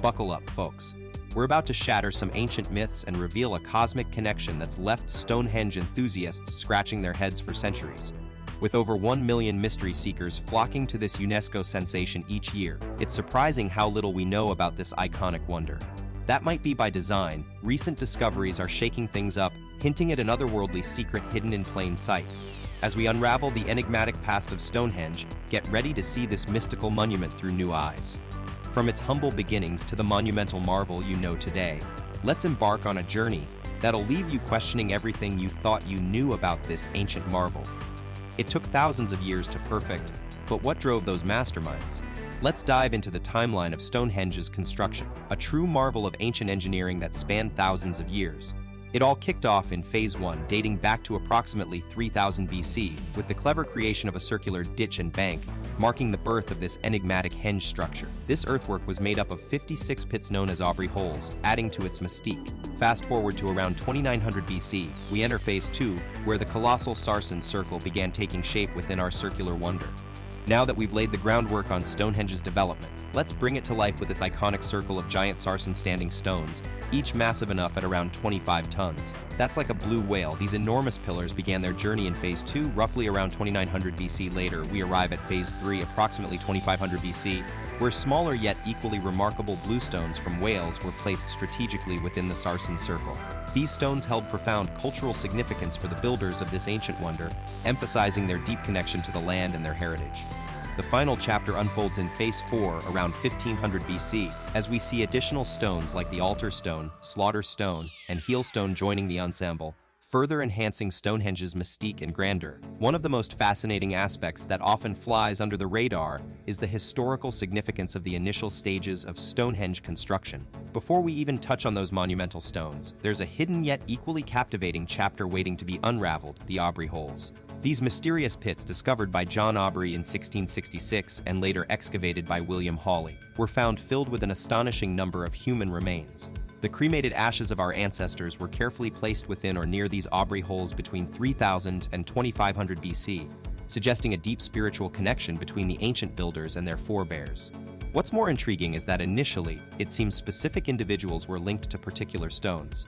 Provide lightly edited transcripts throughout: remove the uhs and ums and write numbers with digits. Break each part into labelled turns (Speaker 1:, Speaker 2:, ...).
Speaker 1: Buckle up, folks. We're about to shatter some ancient myths and reveal a cosmic connection that's left Stonehenge enthusiasts scratching their heads for centuries. With over 1 million mystery seekers flocking to this UNESCO sensation each year, it's surprising how little we know about this iconic wonder. That might be by design. Recent discoveries are shaking things up, hinting at an otherworldly secret hidden in plain sight. As we unravel the enigmatic past of Stonehenge, get ready to see this mystical monument through new eyes. From its humble beginnings to the monumental marvel you know today, let's embark on a journey that'll leave you questioning everything you thought you knew about this ancient marvel. It took thousands of years to perfect, but what drove those masterminds? Let's dive into the timeline of Stonehenge's construction, a true marvel of ancient engineering that spanned thousands of years. It all kicked off in Phase 1, dating back to approximately 3000 BC, with the clever creation of a circular ditch and bank, marking the birth of this enigmatic henge structure. This earthwork was made up of 56 pits known as Aubrey holes, adding to its mystique. Fast forward to around 2900 BC, we enter Phase 2, where the colossal sarsen circle began taking shape within our circular wonder. Now that we've laid the groundwork on Stonehenge's development, let's bring it to life with its iconic circle of giant sarsen-standing stones, each massive enough at around 25 tons. That's like a blue whale. These enormous pillars began their journey in Phase 2, roughly around 2900 BC. Later, we arrive at Phase 3, approximately 2500 BC, where smaller yet equally remarkable bluestones from Wales were placed strategically within the sarsen circle. These stones held profound cultural significance for the builders of this ancient wonder, emphasizing their deep connection to the land and their heritage. The final chapter unfolds in Phase 4, around 1500 BC, as we see additional stones like the altar stone, slaughter stone, and heel stone joining the ensemble, further enhancing Stonehenge's mystique and grandeur. One of the most fascinating aspects that often flies under the radar is the historical significance of the initial stages of Stonehenge construction. Before we even touch on those monumental stones, there's a hidden yet equally captivating chapter waiting to be unraveled: the Aubrey holes. These mysterious pits, discovered by John Aubrey in 1666 and later excavated by William Hawley, were found filled with an astonishing number of human remains. The cremated ashes of our ancestors were carefully placed within or near these Aubrey holes between 3000 and 2500 BC, suggesting a deep spiritual connection between the ancient builders and their forebears. What's more intriguing is that initially, it seems specific individuals were linked to particular stones.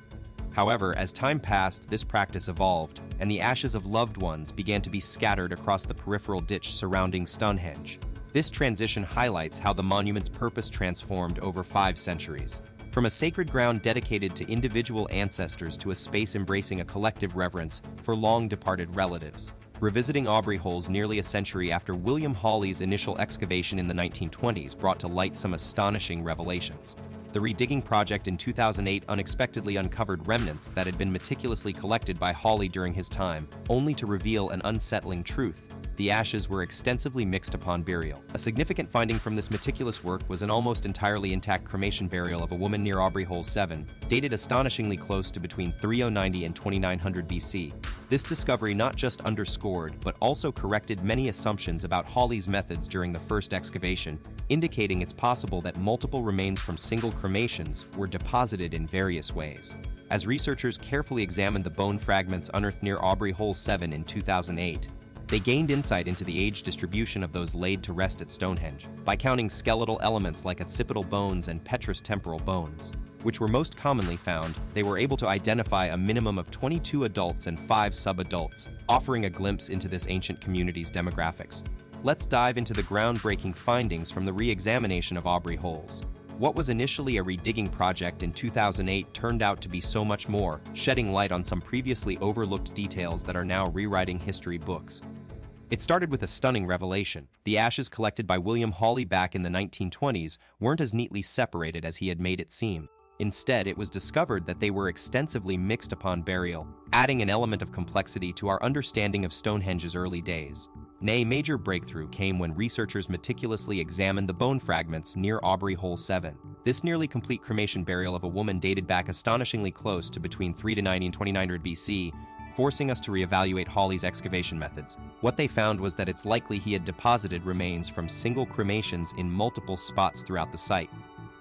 Speaker 1: However, as time passed, this practice evolved, and the ashes of loved ones began to be scattered across the peripheral ditch surrounding Stonehenge. This transition highlights how the monument's purpose transformed over 5 centuries. From a sacred ground dedicated to individual ancestors to a space embracing a collective reverence for long-departed relatives. Revisiting Aubrey holes nearly a century after William Hawley's initial excavation in the 1920s brought to light some astonishing revelations. The redigging project in 2008 unexpectedly uncovered remnants that had been meticulously collected by Hawley during his time, only to reveal an unsettling truth: the ashes were extensively mixed upon burial. A significant finding from this meticulous work was an almost entirely intact cremation burial of a woman near Aubrey Hole 7, dated astonishingly close to between 3090 and 2900 BC. This discovery not just underscored, but also corrected many assumptions about Hawley's methods during the first excavation, indicating it's possible that multiple remains from single cremations were deposited in various ways. As researchers carefully examined the bone fragments unearthed near Aubrey Hole 7 in 2008, they gained insight into the age distribution of those laid to rest at Stonehenge. By counting skeletal elements like occipital bones and petrous temporal bones, which were most commonly found, they were able to identify a minimum of 22 adults and 5 sub-adults, offering a glimpse into this ancient community's demographics. Let's dive into the groundbreaking findings from the re-examination of Aubrey holes. What was initially a redigging project in 2008 turned out to be so much more, shedding light on some previously overlooked details that are now rewriting history books. It started with a stunning revelation. The ashes collected by William Hawley back in the 1920s weren't as neatly separated as he had made it seem. Instead, it was discovered that they were extensively mixed upon burial, adding an element of complexity to our understanding of Stonehenge's early days. A major breakthrough came when researchers meticulously examined the bone fragments near Aubrey Hole 7. This nearly complete cremation burial of a woman dated back astonishingly close to between 390 and 2900 BC, forcing us to reevaluate Hawley's excavation methods. What they found was that it's likely he had deposited remains from single cremations in multiple spots throughout the site.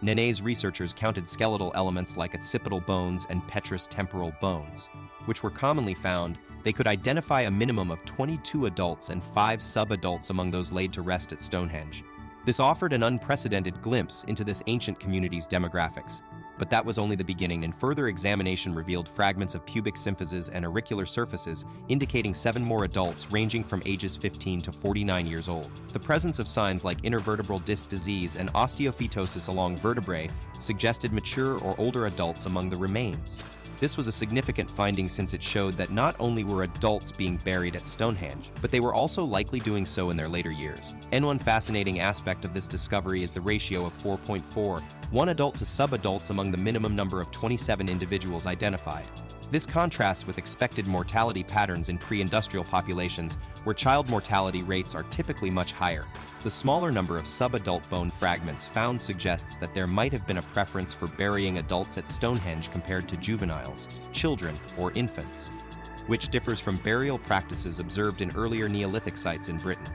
Speaker 1: Nene's researchers counted skeletal elements like occipital bones and petrous temporal bones, which were commonly found. They could identify a minimum of 22 adults and 5 sub-adults among those laid to rest at Stonehenge. This offered an unprecedented glimpse into this ancient community's demographics. But that was only the beginning, and further examination revealed fragments of pubic symphyses and auricular surfaces, indicating 7 more adults ranging from ages 15 to 49 years old. The presence of signs like intervertebral disc disease and osteophytosis along vertebrae suggested mature or older adults among the remains. This was a significant finding since it showed that not only were adults being buried at Stonehenge, but they were also likely doing so in their later years. And one fascinating aspect of this discovery is the ratio of 4.4, one adult to sub-adults among the minimum number of 27 individuals identified. This contrasts with expected mortality patterns in pre-industrial populations, where child mortality rates are typically much higher. The smaller number of sub-adult bone fragments found suggests that there might have been a preference for burying adults at Stonehenge compared to juveniles, children, or infants, which differs from burial practices observed in earlier Neolithic sites in Britain.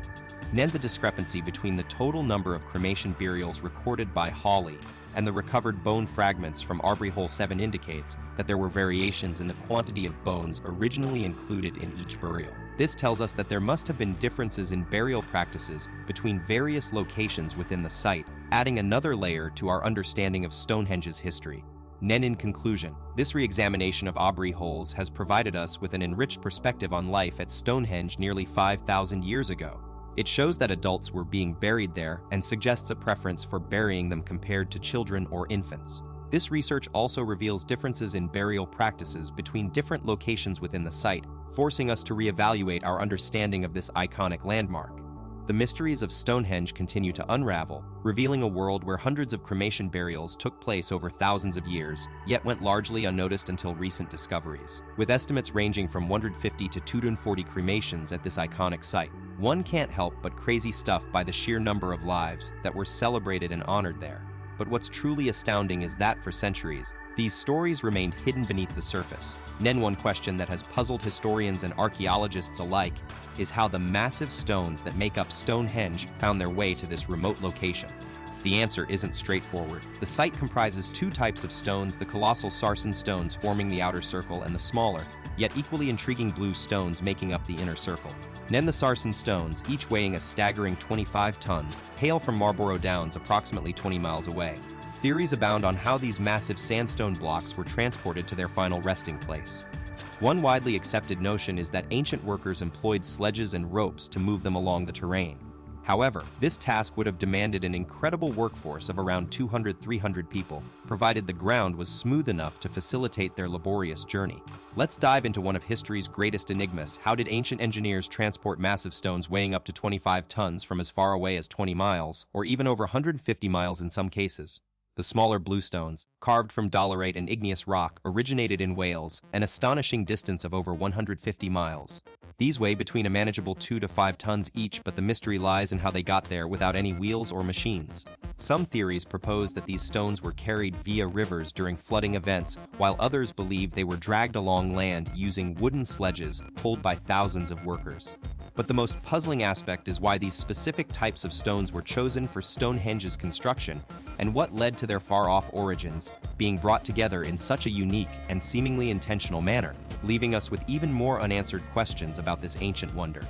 Speaker 1: The discrepancy between the total number of cremation burials recorded by Hawley and the recovered bone fragments from Aubrey Hole 7 indicates that there were variations in the quantity of bones originally included in each burial. This tells us that there must have been differences in burial practices between various locations within the site, adding another layer to our understanding of Stonehenge's history. In conclusion, this re-examination of Aubrey holes has provided us with an enriched perspective on life at Stonehenge nearly 5,000 years ago. It shows that adults were being buried there and suggests a preference for burying them compared to children or infants. This research also reveals differences in burial practices between different locations within the site, forcing us to reevaluate our understanding of this iconic landmark. The mysteries of Stonehenge continue to unravel, revealing a world where hundreds of cremation burials took place over thousands of years, yet went largely unnoticed until recent discoveries. With estimates ranging from 150 to 240 cremations at this iconic site, one can't help but crazy stuff by the sheer number of lives that were celebrated and honored there. But what's truly astounding is that for centuries, these stories remained hidden beneath the surface. One question that has puzzled historians and archaeologists alike is how the massive stones that make up Stonehenge found their way to this remote location. The answer isn't straightforward. The site comprises 2 types of stones, the colossal sarsen stones forming the outer circle and the smaller, yet equally intriguing blue stones making up the inner circle. The sarsen stones, each weighing a staggering 25 tons, hail from Marlborough Downs approximately 20 miles away. Theories abound on how these massive sandstone blocks were transported to their final resting place. One widely accepted notion is that ancient workers employed sledges and ropes to move them along the terrain. However, this task would have demanded an incredible workforce of around 200–300 people, provided the ground was smooth enough to facilitate their laborious journey. Let's dive into one of history's greatest enigmas. How did ancient engineers transport massive stones weighing up to 25 tons from as far away as 20 miles, or even over 150 miles in some cases? The smaller blue stones, carved from dolerite and igneous rock, originated in Wales, an astonishing distance of over 150 miles. These weigh between a manageable 2 to 5 tons each, but the mystery lies in how they got there without any wheels or machines. Some theories propose that these stones were carried via rivers during flooding events, while others believe they were dragged along land using wooden sledges pulled by thousands of workers. But the most puzzling aspect is why these specific types of stones were chosen for Stonehenge's construction and what led to their far-off origins being brought together in such a unique and seemingly intentional manner, leaving us with even more unanswered questions about this ancient wonder.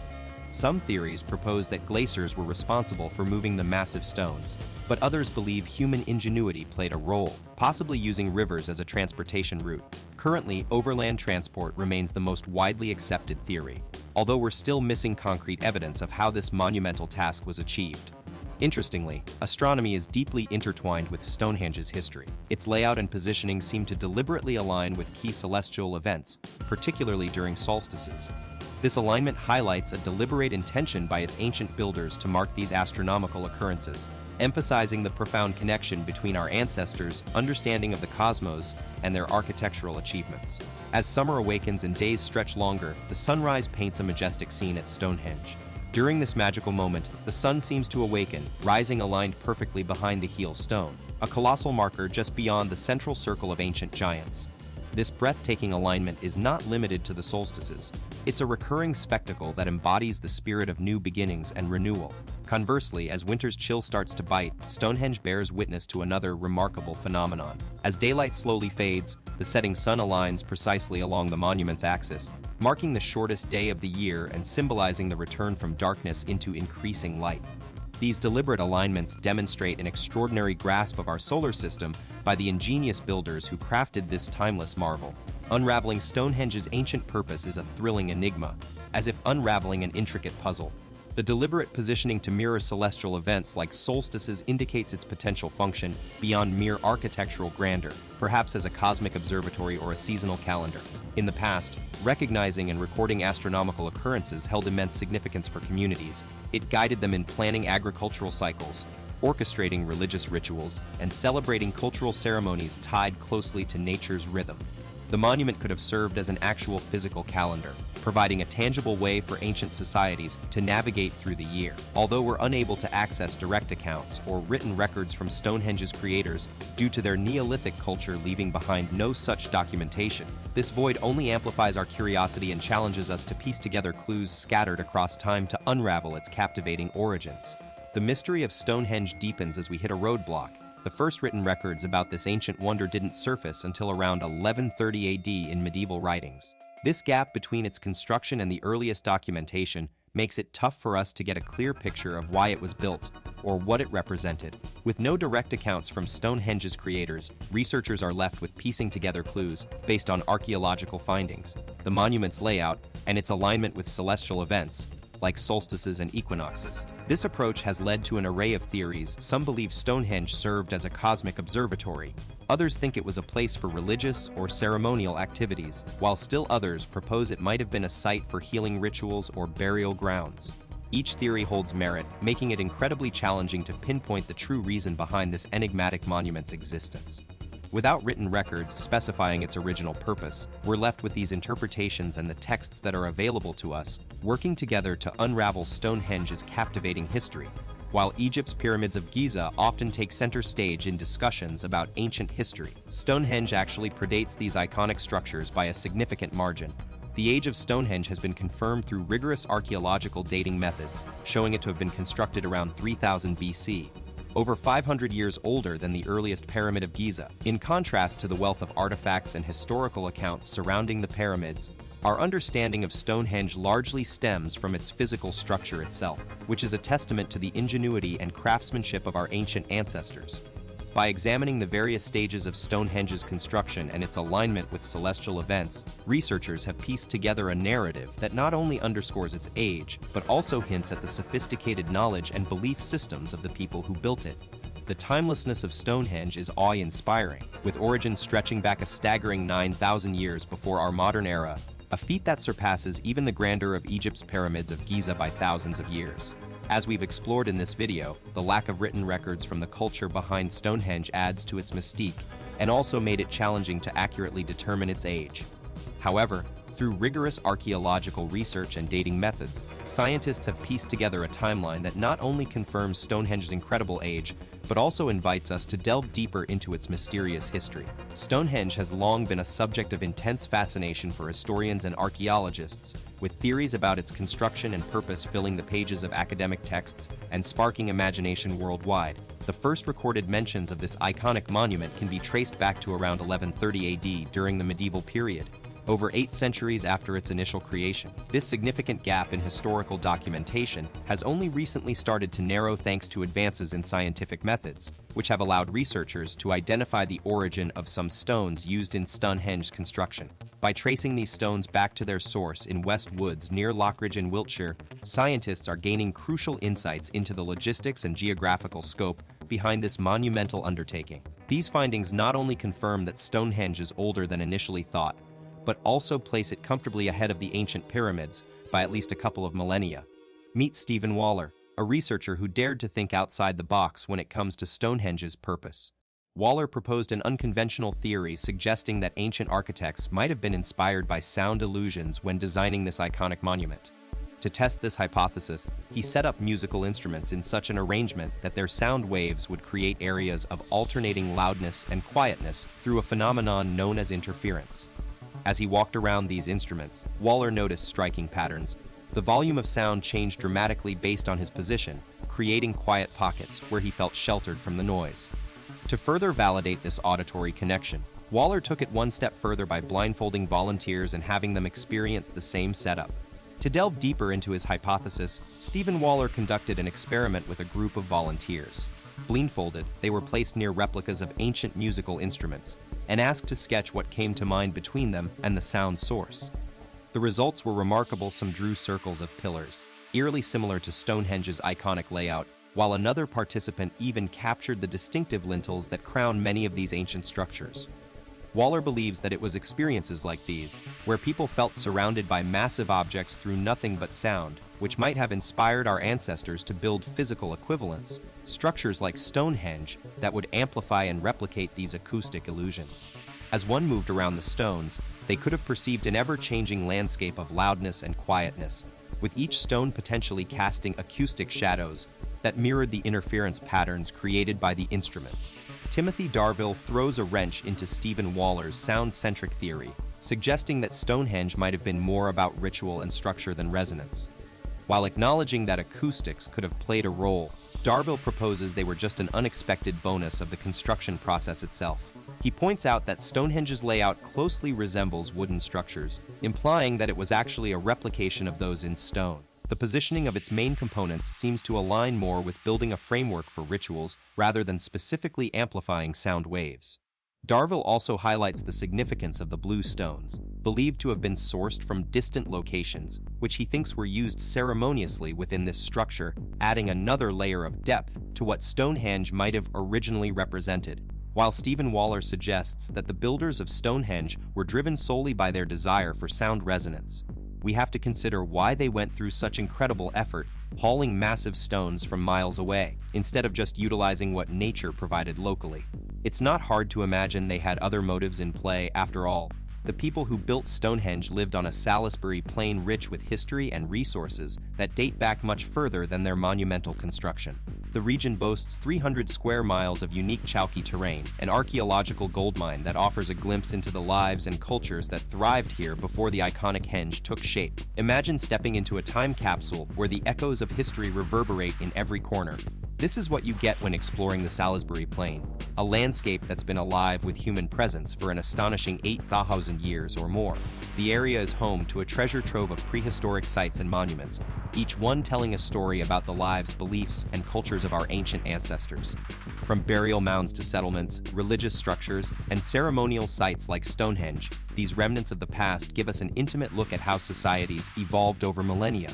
Speaker 1: Some theories propose that glaciers were responsible for moving the massive stones, but others believe human ingenuity played a role, possibly using rivers as a transportation route. Currently, overland transport remains the most widely accepted theory, although we're still missing concrete evidence of how this monumental task was achieved. Interestingly, astronomy is deeply intertwined with Stonehenge's history. Its layout and positioning seem to deliberately align with key celestial events, particularly during solstices. This alignment highlights a deliberate intention by its ancient builders to mark these astronomical occurrences, emphasizing the profound connection between our ancestors' understanding of the cosmos and their architectural achievements. As summer awakens and days stretch longer, the sunrise paints a majestic scene at Stonehenge. During this magical moment, the sun seems to awaken, rising aligned perfectly behind the heel stone, a colossal marker just beyond the central circle of ancient giants. This breathtaking alignment is not limited to the solstices. It's a recurring spectacle that embodies the spirit of new beginnings and renewal. Conversely, as winter's chill starts to bite, Stonehenge bears witness to another remarkable phenomenon. As daylight slowly fades, the setting sun aligns precisely along the monument's axis, marking the shortest day of the year and symbolizing the return from darkness into increasing light. These deliberate alignments demonstrate an extraordinary grasp of our solar system by the ingenious builders who crafted this timeless marvel. Unraveling Stonehenge's ancient purpose is a thrilling enigma, as if unraveling an intricate puzzle. The deliberate positioning to mirror celestial events like solstices indicates its potential function beyond mere architectural grandeur, perhaps as a cosmic observatory or a seasonal calendar. In the past, recognizing and recording astronomical occurrences held immense significance for communities. It guided them in planning agricultural cycles, orchestrating religious rituals, and celebrating cultural ceremonies tied closely to nature's rhythm. The monument could have served as an actual physical calendar, providing a tangible way for ancient societies to navigate through the year. Although we're unable to access direct accounts or written records from Stonehenge's creators due to their Neolithic culture leaving behind no such documentation, this void only amplifies our curiosity and challenges us to piece together clues scattered across time to unravel its captivating origins. The mystery of Stonehenge deepens as we hit a roadblock. The first written records about this ancient wonder didn't surface until around 1130 AD in medieval writings. This gap between its construction and the earliest documentation makes it tough for us to get a clear picture of why it was built or what it represented. With no direct accounts from Stonehenge's creators, researchers are left with piecing together clues based on archaeological findings, the monument's layout, and its alignment with celestial events, like solstices and equinoxes. This approach has led to an array of theories. Some believe Stonehenge served as a cosmic observatory. Others think it was a place for religious or ceremonial activities, while still others propose it might have been a site for healing rituals or burial grounds. Each theory holds merit, making it incredibly challenging to pinpoint the true reason behind this enigmatic monument's existence. Without written records specifying its original purpose, we're left with these interpretations and the texts that are available to us, working together to unravel Stonehenge's captivating history. While Egypt's pyramids of Giza often take center stage in discussions about ancient history, Stonehenge actually predates these iconic structures by a significant margin. The age of Stonehenge has been confirmed through rigorous archaeological dating methods, showing it to have been constructed around 3000 BC. Over 500 years older than the earliest pyramid of Giza. In contrast to the wealth of artifacts and historical accounts surrounding the pyramids, our understanding of Stonehenge largely stems from its physical structure itself, which is a testament to the ingenuity and craftsmanship of our ancient ancestors. By examining the various stages of Stonehenge's construction and its alignment with celestial events, researchers have pieced together a narrative that not only underscores its age, but also hints at the sophisticated knowledge and belief systems of the people who built it. The timelessness of Stonehenge is awe-inspiring, with origins stretching back a staggering 9,000 years before our modern era, a feat that surpasses even the grandeur of Egypt's pyramids of Giza by thousands of years. As we've explored in this video, the lack of written records from the culture behind Stonehenge adds to its mystique and also made it challenging to accurately determine its age. However, through rigorous archaeological research and dating methods, scientists have pieced together a timeline that not only confirms Stonehenge's incredible age, but also invites us to delve deeper into its mysterious history. Stonehenge has long been a subject of intense fascination for historians and archaeologists, with theories about its construction and purpose filling the pages of academic texts and sparking imagination worldwide. The first recorded mentions of this iconic monument can be traced back to around 1130 AD during the medieval period, over 8 centuries after its initial creation. This significant gap in historical documentation has only recently started to narrow thanks to advances in scientific methods, which have allowed researchers to identify the origin of some stones used in Stonehenge's construction. By tracing these stones back to their source in West Woods near Lockridge in Wiltshire, scientists are gaining crucial insights into the logistics and geographical scope behind this monumental undertaking. These findings not only confirm that Stonehenge is older than initially thought, but also place it comfortably ahead of the ancient pyramids by at least a couple of millennia. Meet Stephen Waller, a researcher who dared to think outside the box when it comes to Stonehenge's purpose. Waller proposed an unconventional theory suggesting that ancient architects might have been inspired by sound illusions when designing this iconic monument. To test this hypothesis, he set up musical instruments in such an arrangement that their sound waves would create areas of alternating loudness and quietness through a phenomenon known as interference. As he walked around these instruments, Waller noticed striking patterns. The volume of sound changed dramatically based on his position, creating quiet pockets where he felt sheltered from the noise. To further validate this auditory connection, Waller took it one step further by blindfolding volunteers and having them experience the same setup. To delve deeper into his hypothesis, Stephen Waller conducted an experiment with a group of volunteers. Blindfolded, they were placed near replicas of ancient musical instruments and asked to sketch what came to mind between them and the sound source. The results were remarkable. Some drew circles of pillars, eerily similar to Stonehenge's iconic layout, while another participant even captured the distinctive lintels that crown many of these ancient structures. Waller believes that it was experiences like these, where people felt surrounded by massive objects through nothing but sound, which might have inspired our ancestors to build physical equivalents, structures like Stonehenge that would amplify and replicate these acoustic illusions. As one moved around the stones, they could have perceived an ever-changing landscape of loudness and quietness, with each stone potentially casting acoustic shadows that mirrored the interference patterns created by the instruments. Timothy Darville throws a wrench into Stephen Waller's sound-centric theory, suggesting that Stonehenge might have been more about ritual and structure than resonance. While acknowledging that acoustics could have played a role, Darville proposes they were just an unexpected bonus of the construction process itself. He points out that Stonehenge's layout closely resembles wooden structures, implying that it was actually a replication of those in stone. The positioning of its main components seems to align more with building a framework for rituals rather than specifically amplifying sound waves. Darville also highlights the significance of the blue stones, believed to have been sourced from distant locations, which he thinks were used ceremoniously within this structure, adding another layer of depth to what Stonehenge might have originally represented. While Stephen Waller suggests that the builders of Stonehenge were driven solely by their desire for sound resonance, we have to consider why they went through such incredible effort hauling massive stones from miles away, instead of just utilizing what nature provided locally. It's not hard to imagine they had other motives in play. After all, the people who built Stonehenge lived on a Salisbury Plane rich with history and resources that date back much further than their monumental construction. The region boasts 300 square miles of unique chalky terrain, an archaeological goldmine that offers a glimpse into the lives and cultures that thrived here before the iconic henge took shape. Imagine stepping into a time capsule where the echoes of history reverberate in every corner. This is what you get when exploring the Salisbury Plane, a landscape that's been alive with human presence for an astonishing 8,000 years or more. The area is home to a treasure trove of prehistoric sites and monuments, each one telling a story about the lives, beliefs, and cultures of our ancient ancestors. From burial mounds to settlements, religious structures, and ceremonial sites like Stonehenge, these remnants of the past give us an intimate look at how societies evolved over millennia.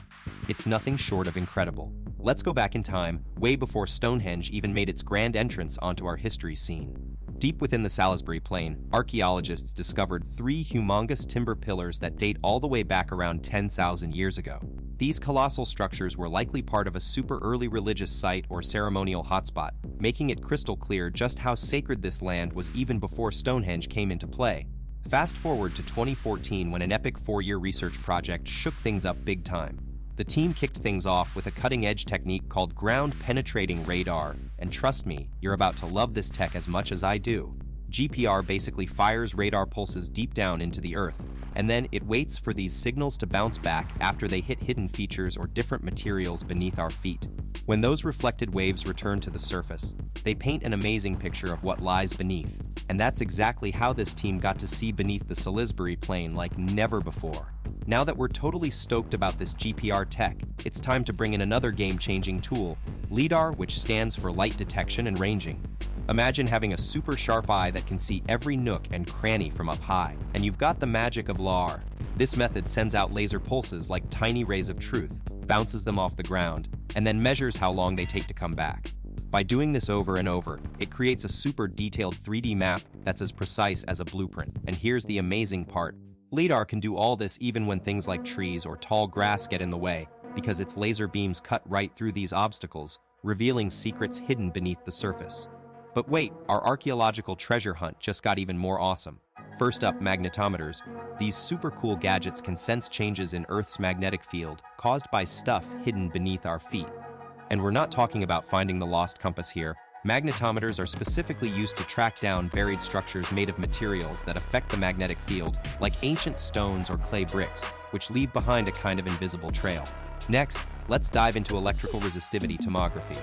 Speaker 1: It's nothing short of incredible. Let's go back in time, way before Stonehenge even made its grand entrance onto our history scene. Deep within the Salisbury Plane, archaeologists discovered 3 humongous timber pillars that date all the way back around 10,000 years ago. These colossal structures were likely part of a super early religious site or ceremonial hotspot, making it crystal clear just how sacred this land was even before Stonehenge came into play. Fast forward to 2014 when an epic 4-year research project shook things up big time. The team kicked things off with a cutting-edge technique called ground-penetrating radar, and trust me, you're about to love this tech as much as I do. GPR basically fires radar pulses deep down into the earth, and then it waits for these signals to bounce back after they hit hidden features or different materials beneath our feet. When those reflected waves return to the surface, they paint an amazing picture of what lies beneath, and that's exactly how this team got to see beneath the Salisbury Plane like never before. Now that we're totally stoked about this GPR tech, it's time to bring in another game-changing tool, LiDAR, which stands for light detection and ranging. Imagine having a super sharp eye that can see every nook and cranny from up high, and you've got the magic of LiDAR. This method sends out laser pulses like tiny rays of truth, bounces them off the ground, and then measures how long they take to come back. By doing this over and over, it creates a super detailed 3D map that's as precise as a blueprint. And here's the amazing part. LiDAR can do all this even when things like trees or tall grass get in the way, because its laser beams cut right through these obstacles, revealing secrets hidden beneath the surface. But wait, our archaeological treasure hunt just got even more awesome. First up, magnetometers. These super cool gadgets can sense changes in Earth's magnetic field caused by stuff hidden beneath our feet. And we're not talking about finding the lost compass here. Magnetometers are specifically used to track down buried structures made of materials that affect the magnetic field, like ancient stones or clay bricks, which leave behind a kind of invisible trail. Next, let's dive into electrical resistivity tomography,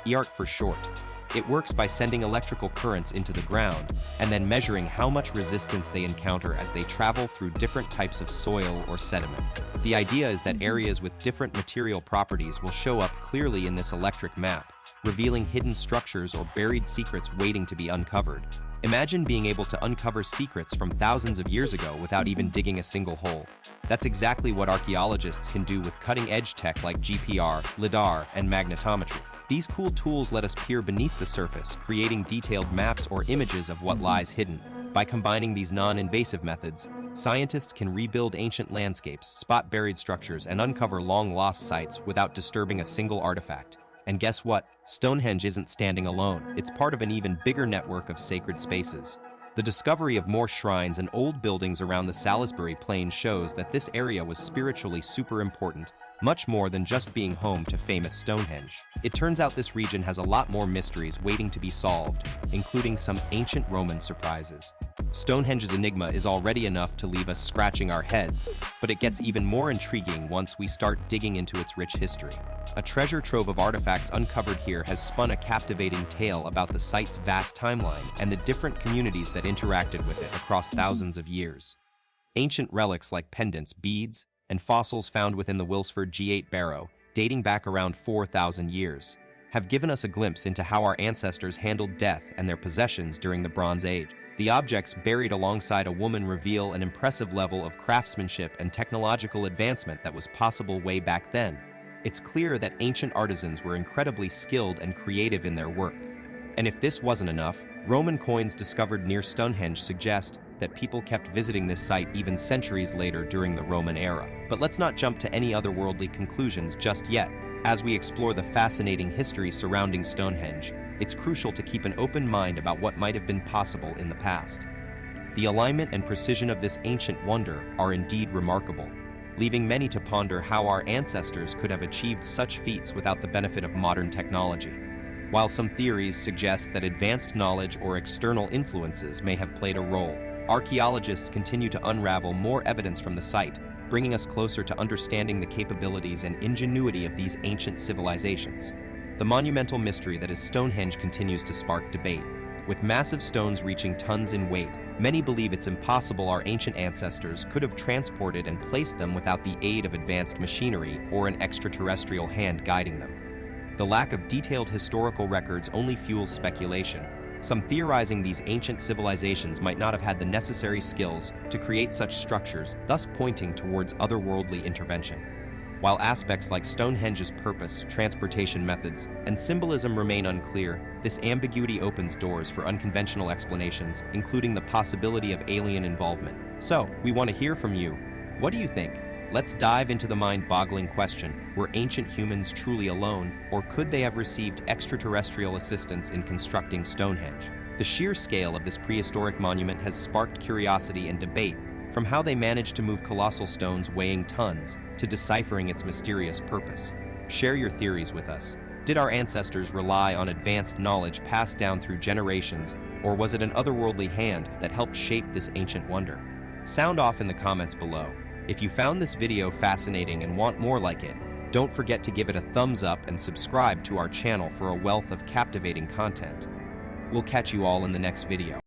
Speaker 1: EART for short. It works by sending electrical currents into the ground and then measuring how much resistance they encounter as they travel through different types of soil or sediment. The idea is that areas with different material properties will show up clearly in this electric map, revealing hidden structures or buried secrets waiting to be uncovered. Imagine being able to uncover secrets from thousands of years ago without even digging a single hole. That's exactly what archaeologists can do with cutting-edge tech like GPR, LIDAR, and magnetometry. These cool tools let us peer beneath the surface, creating detailed maps or images of what lies hidden. By combining these non-invasive methods, scientists can rebuild ancient landscapes, spot buried structures, and uncover long-lost sites without disturbing a single artifact. And guess what? Stonehenge isn't standing alone. It's part of an even bigger network of sacred spaces. The discovery of more shrines and old buildings around the Salisbury Plane shows that this area was spiritually super important, much more than just being home to famous Stonehenge. It turns out this region has a lot more mysteries waiting to be solved, including some ancient Roman surprises. Stonehenge's enigma is already enough to leave us scratching our heads, but it gets even more intriguing once we start digging into its rich history. A treasure trove of artifacts uncovered here has spun a captivating tale about the site's vast timeline and the different communities that interacted with it across thousands of years. Ancient relics like pendants, beads, and fossils found within the Wilsford G8 barrow, dating back around 4,000 years, have given us a glimpse into how our ancestors handled death and their possessions during the Bronze Age. The objects buried alongside a woman reveal an impressive level of craftsmanship and technological advancement that was possible way back then. It's clear that ancient artisans were incredibly skilled and creative in their work. And if this wasn't enough, Roman coins discovered near Stonehenge suggest that people kept visiting this site even centuries later during the Roman era. But let's not jump to any otherworldly conclusions just yet. As we explore the fascinating history surrounding Stonehenge, it's crucial to keep an open mind about what might have been possible in the past. The alignment and precision of this ancient wonder are indeed remarkable, leaving many to ponder how our ancestors could have achieved such feats without the benefit of modern technology. While some theories suggest that advanced knowledge or external influences may have played a role, archaeologists continue to unravel more evidence from the site, bringing us closer to understanding the capabilities and ingenuity of these ancient civilizations. The monumental mystery that is Stonehenge continues to spark debate. With massive stones reaching tons in weight, many believe it's impossible our ancient ancestors could have transported and placed them without the aid of advanced machinery or an extraterrestrial hand guiding them. The lack of detailed historical records only fuels speculation, some theorizing these ancient civilizations might not have had the necessary skills to create such structures, thus pointing towards otherworldly intervention. While aspects like Stonehenge's purpose, transportation methods, and symbolism remain unclear, this ambiguity opens doors for unconventional explanations, including the possibility of alien involvement. So, we want to hear from you. What do you think? Let's dive into the mind-boggling question: were ancient humans truly alone, or could they have received extraterrestrial assistance in constructing Stonehenge? The sheer scale of this prehistoric monument has sparked curiosity and debate, from how they managed to move colossal stones weighing tons to deciphering its mysterious purpose. Share your theories with us. Did our ancestors rely on advanced knowledge passed down through generations, or was it an otherworldly hand that helped shape this ancient wonder? Sound off in the comments below. If you found this video fascinating and want more like it, don't forget to give it a thumbs up and subscribe to our channel for a wealth of captivating content. We'll catch you all in the next video.